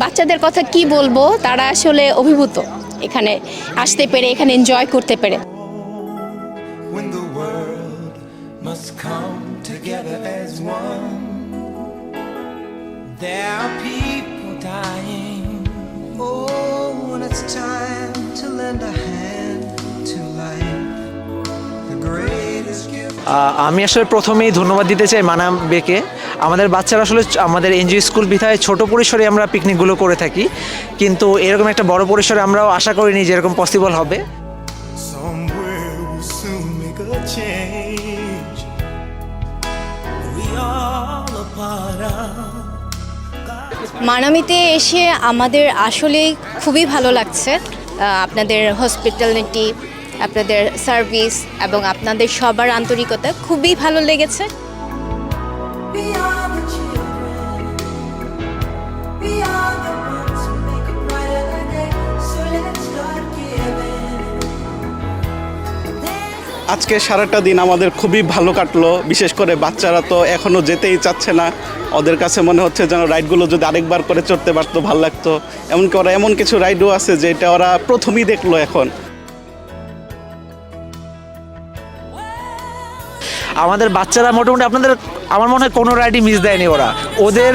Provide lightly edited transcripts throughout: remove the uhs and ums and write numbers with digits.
বাচ্চাদের কথা কি বলবো, তারা আসলে অভিভূত এখানে আসতে পেরে, এখানে এনজয় করতে পেরে। When the world must come together as one. There are people dying. Oh, when it's time to lend a hand to life, the greatest gift. আমি আসলে প্রথমেই ধন্যবাদ দিতে চাই মানাম বেকে। আমাদের বাচ্চারা আসলে আমাদের এনজিও স্কুল বিধায় ছোট পরিসরে আমরা পিকনিকগুলো করে থাকি, কিন্তু এরকম একটা বড় পরিসরে আমরাও আশা করিনি যে এরকম পসিবল হবে। Somewhere we'll soon make a change. We all a part of. মানামিতে এসে আমাদের আসলে খুবই ভালো লাগছে। আপনাদের হসপিটালিটি, আপনাদের সার্ভিস এবং আপনাদের সবার আন্তরিকতা খুবই ভালো লেগেছে। We are the children. We are the ones who make a brighter day. So let's start giving. আজকে সারাটা দিন আমাদের খুবই ভালো কাটলো। বিশেষ করে বাচ্চারা তো এখনও যেতেই চাচ্ছে না। ওদের কাছে মনে হচ্ছে যেন রাইডগুলো যদি আরেকবার করে চড়তে পারতো ভালো লাগতো। এমনকি ওরা এমন কিছু রাইডও আছে যেটা ওরা প্রথমেই দেখলো এখন। আমাদের বাচ্চারা মোটামুটি আমার মনে হয় কোনো রাইডই মিস দেয়নি ওরা। ওদের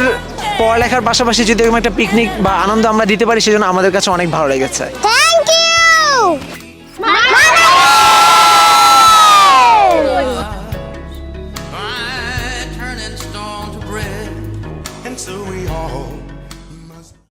পড়ালেখার পাশাপাশি যদি এরকম একটা পিকনিক বা আনন্দ আমরা দিতে পারি, সেজন্য আমাদের কাছে অনেক ভালো লেগেছে। Thank you. By turning stone to bread, and so we all